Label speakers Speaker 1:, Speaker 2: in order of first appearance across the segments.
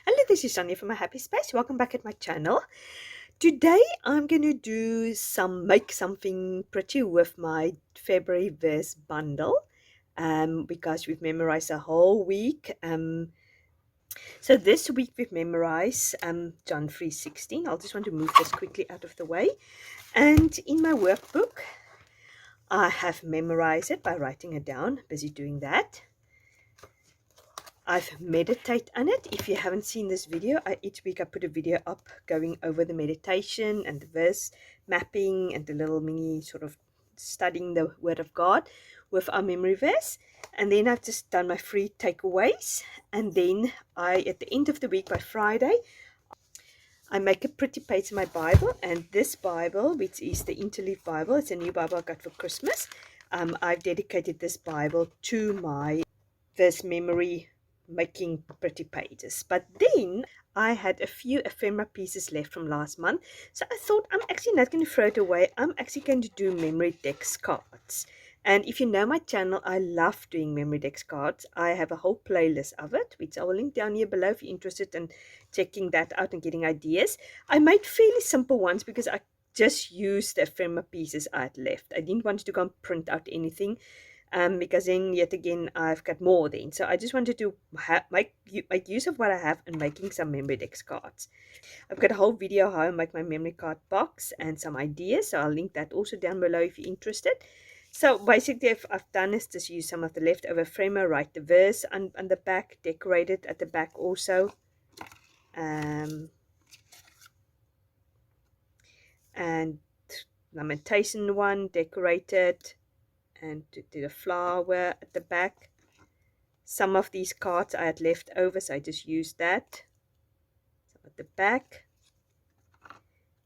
Speaker 1: Hello, this is Sonia from My Happy Space. Welcome back at my channel. Today I'm going to make something pretty with my February verse bundle because we've memorized a whole week. So this week we've memorized John 3:16. I'll just want to move this quickly out of the way. And in my workbook, I have memorized it by writing it down. Busy doing that. I've meditated on it. If you haven't seen this video, each week I put a video up going over the meditation and the verse mapping and the little mini sort of studying the Word of God with our memory verse. And then I've just done my free takeaways. And then at the end of the week, by Friday, I make a pretty page in my Bible. And this Bible, which is the Interleaf Bible, it's a new Bible I got for Christmas. I've dedicated this Bible to my verse memory making pretty pages. But then I had a few ephemera pieces left from last month, so I thought I'm actually not going to throw it away. I'm actually going to do memory dex cards. And if you know my channel, I love doing memory dex cards. I have a whole playlist of it, which I will link down here below if you're interested in checking that out and getting ideas. I made fairly simple ones because I just used the ephemera pieces I had left. I didn't want to go and print out anything because then yet again I've got more then. So I just wanted to make use of what I have and making some memory dex cards. I've got a whole video how I make my memory card box and some ideas, so I'll link that also down below if you're interested. So basically I've done is just use some of the leftover ephemera, write the verse on the back, decorate it at the back also. And lamentation one, decorated, and did a flower at the back. Some of these cards I had left over, so I just used that. So at the back.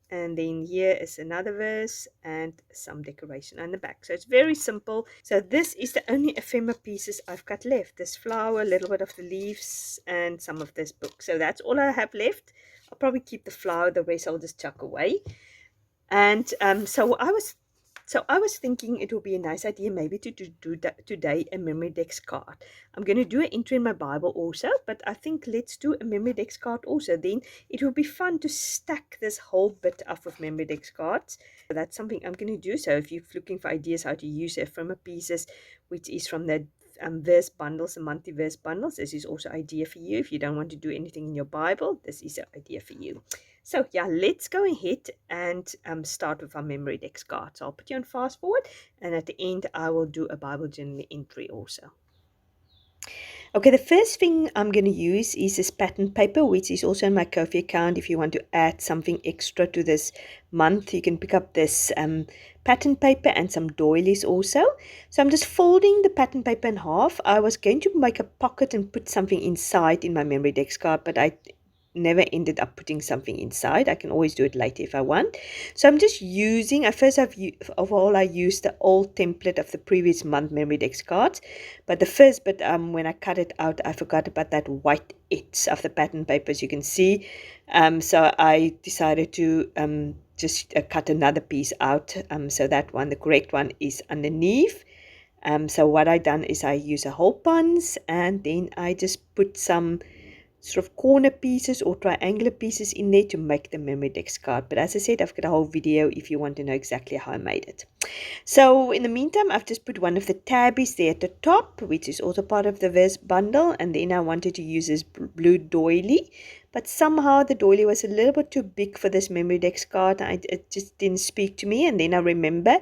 Speaker 1: And then here is another verse and some decoration on the back. So it's very simple. So this is the only ephemera pieces I've got left. This flower, a little bit of the leaves, and some of this book. So that's all I have left. I'll probably keep the flower, the rest I'll just chuck away. And so I was thinking it would be a nice idea maybe to do that today, a memory dex card. I'm going to do an entry in my Bible also, but I think let's do a memory dex card also. Then it will be fun to stack this whole bit up of memory dex cards. So that's something I'm going to do. So if you're looking for ideas how to use ephemera pieces, which is from the verse bundles and monthly verse bundles, this is also an idea for you. If you don't want to do anything in your Bible, this is an idea for you. So yeah, let's go ahead and start with our memory dex cards. I'll put you on fast forward, and at the end I will do a Bible journal entry also. Okay, the first thing I'm going to use is this pattern paper, which is also in my Ko-fi account. If you want to add something extra to this month, you can pick up this pattern paper and some doilies also. So I'm just folding the pattern paper in half. I was going to make a pocket and put something inside in my memory dex card, but I never ended up putting something inside. I can always do it later if I want. So I'm just using, of all I used the old template of the previous month memory dex cards, but the first bit when I cut it out, I forgot about that white edge of the pattern paper, as you can see. So I decided to just cut another piece out. So that one, the correct one, is underneath. So what I done is I use a hole punch, and then I just put some sort of corner pieces or triangular pieces in there to make the memory dex card. But as I said, I've got a whole video if you want to know exactly how I made it. So in the meantime, I've just put one of the tabbies there at the top, which is also part of the verse bundle, and then I wanted to use this blue doily, but somehow the doily was a little bit too big for this memory dex card. It just didn't speak to me. And then I remember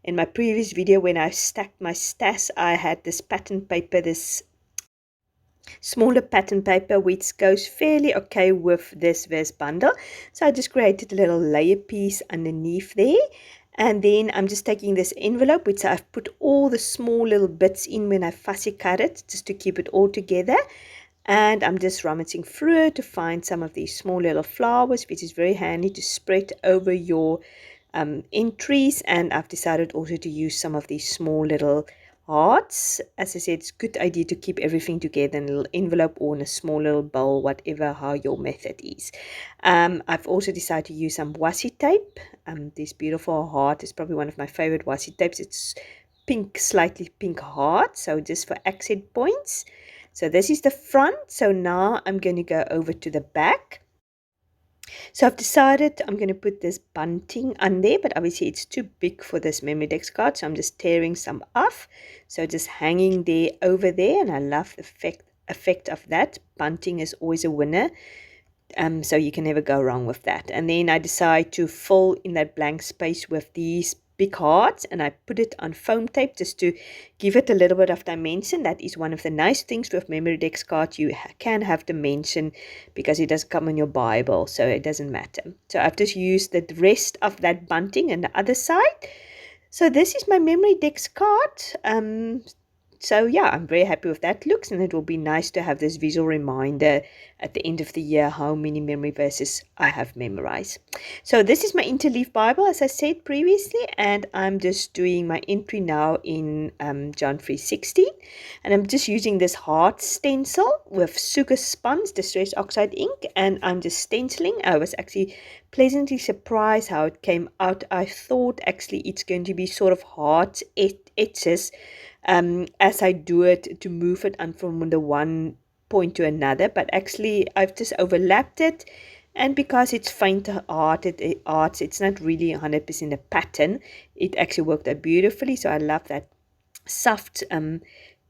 Speaker 1: in my previous video when I stacked my stash, I had this pattern paper, this smaller pattern paper, which goes fairly okay with this verse bundle. So I just created a little layer piece underneath there, and then I'm just taking this envelope, which I've put all the small little bits in when I fussy cut it, just to keep it all together. And I'm just rummaging through it to find some of these small little flowers, which is very handy to spread over your entries. And I've decided also to use some of these small little hearts. As I said, it's a good idea to keep everything together in a little envelope or in a small little bowl, whatever how your method is. I've also decided to use some washi tape. This beautiful heart is probably one of my favorite washi tapes. It's pink, slightly pink heart, so just for accent points. So this is the front. So now I'm going to go over to the back. So I've decided I'm going to put this bunting on there, but obviously it's too big for this Memorydex card, so I'm just tearing some off. So just hanging there over there, and I love the effect of that. Bunting is always a winner. So you can never go wrong with that. And then I decide to fill in that blank space with these big hearts, and I put it on foam tape just to give it a little bit of dimension. That is one of the nice things with Memorydex cards. You can have dimension because it does come in your Bible, so it doesn't matter. So I've just used the rest of that bunting on the other side. So this is my Memorydex card. So yeah, I'm very happy with that looks, and it will be nice to have this visual reminder at the end of the year how many memory verses I have memorized. So this is my interleaf Bible, as I said previously, and I'm just doing my entry now in John 3:16, and I'm just using this heart stencil with Sugar Sponge Distress Oxide ink, and I'm just stenciling. I was actually pleasantly surprised how it came out. I thought actually it's going to be sort of heart etches as I do it to move it on from the one point to another, but actually I've just overlapped it, and because it's faint art, it's not really 100% a pattern. It actually worked out beautifully, so I love that soft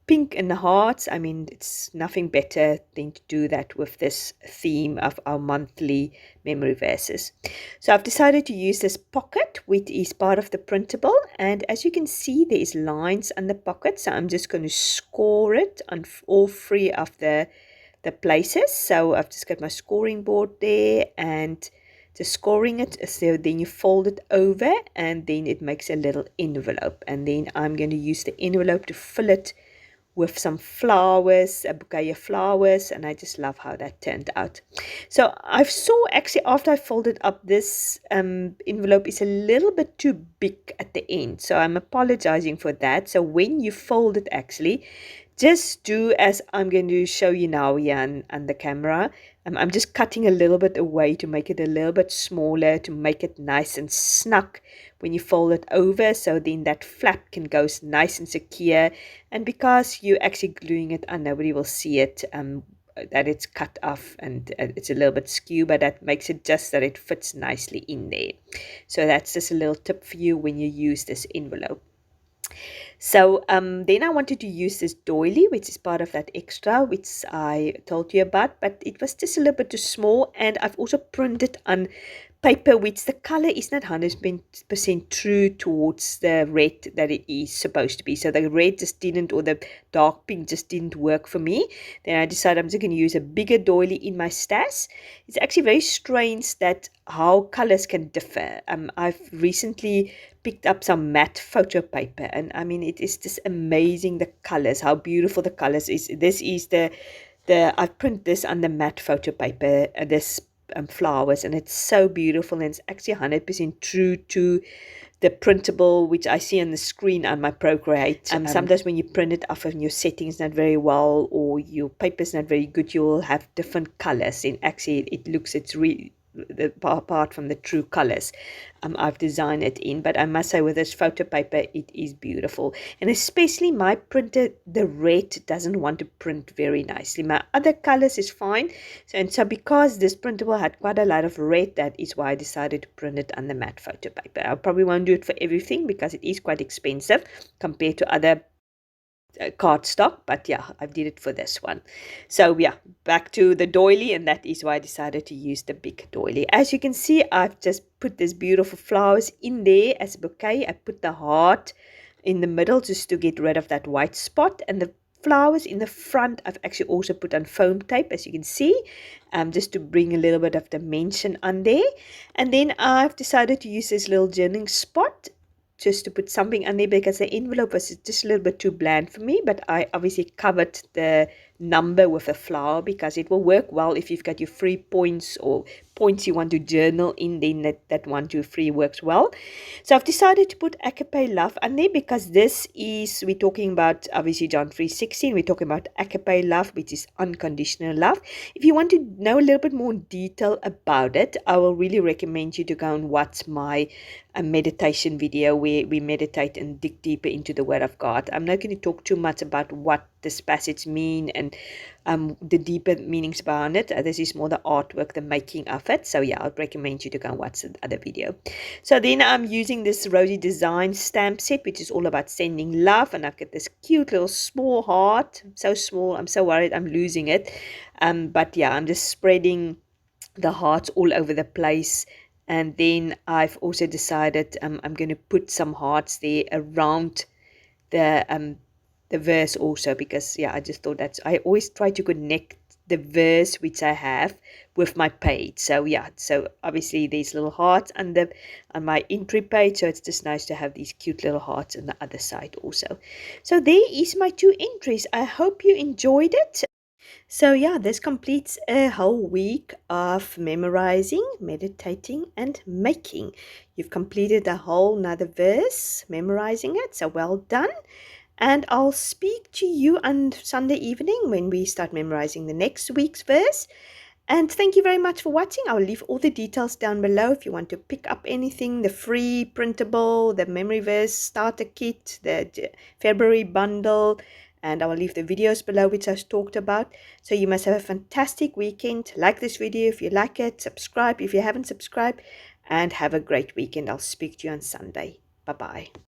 Speaker 1: pink in the hearts. I mean, it's nothing better than to do that with this theme of our monthly memory verses. So I've decided to use this pocket, which is part of the printable, and as you can see, there is lines on the pocket, so I'm just going to score it on all three of the places. So I've just got my scoring board there, and just scoring it, so then you fold it over, and then it makes a little envelope, and then I'm going to use the envelope to fill it with some flowers, a bouquet of flowers, and I just love how that turned out. So I saw actually after I folded up, this envelope is a little bit too big at the end, so I'm apologizing for that. So when you fold it, actually just do as I'm going to show you now here on the camera. I'm just cutting a little bit away to make it a little bit smaller, to make it nice and snug when you fold it over, so then that flap can go nice and secure. And because you're actually gluing it on, nobody will see it, that it's cut off, and it's a little bit skew, but that makes it just that it fits nicely in there. So that's just a little tip for you when you use this envelope. So then I wanted to use this doily, which is part of that extra, which I told you about, but it was just a little bit too small, and I've also printed on paper which the color is not 100% true towards the red that it is supposed to be. So the red just didn't, or the dark pink just didn't work for me. Then I decided I'm just going to use a bigger doily in my stash. It's actually very strange that how colors can differ. I've recently picked up some matte photo paper, and I mean, it is just amazing, the colors, how beautiful the colors is. This is I've printed this on the matte photo paper, this flowers, and it's so beautiful, and it's actually 100% true to the printable which I see on the screen on my Procreate. Sometimes when you print it off and your settings not very well, or your paper's not very good, you'll have different colors, and actually it's really apart from the true colors I've designed it in. But I must say, with this photo paper, it is beautiful, and especially my printer, the red doesn't want to print very nicely. My other colors is fine, so because this printable had quite a lot of red, that is why I decided to print it on the matte photo paper. I probably won't do it for everything because it is quite expensive compared to other cardstock, but yeah, I did it for this one. So yeah, back to the doily, and that is why I decided to use the big doily. As you can see, I've just put this beautiful flowers in there as a bouquet. I put the heart in the middle just to get rid of that white spot, and the flowers in the front I've actually also put on foam tape, as you can see, just to bring a little bit of dimension on there. And then I've decided to use this little journaling spot just to put something on there, because the envelope was just a little bit too bland for me, but I obviously covered the number with a flower because it will work well if you've got your 3 points or points you want to journal in, then that 1, 2, 3 works well. So I've decided to put agape love on there because we're talking about obviously John 3:16. We're talking about agape love, which is unconditional love. If you want to know a little bit more detail about it, I will really recommend you to go and watch my meditation video where we meditate and dig deeper into the Word of God. I'm not going to talk too much about what this passage mean and the deeper meanings behind it. This is more the artwork, the making of it. So yeah, I'd recommend you to go and watch the other video. So then I'm using this Rosie Design stamp set, which is all about sending love. And I've got this cute little small heart. So small, I'm so worried I'm losing it. But yeah, I'm just spreading the hearts all over the place. And then I've also decided I'm going to put some hearts there around the verse also, because yeah, I just thought I always try to connect the verse which I have with my page. So yeah, so obviously these little hearts on my entry page, so it's just nice to have these cute little hearts on the other side also. So there is my 2 entries. I hope you enjoyed it. So yeah, this completes a whole week of memorizing, meditating, and making. You've completed a whole nother verse, memorizing it, so well done. And I'll speak to you on Sunday evening when we start memorizing the next week's verse. And thank you very much for watching. I'll leave all the details down below if you want to pick up anything, the free printable, the memory verse starter kit, the February bundle, and I will leave the videos below which I've talked about. So you must have a fantastic weekend. Like this video if you like it, subscribe if you haven't subscribed, and have a great weekend. I'll speak to you on Sunday. Bye-bye.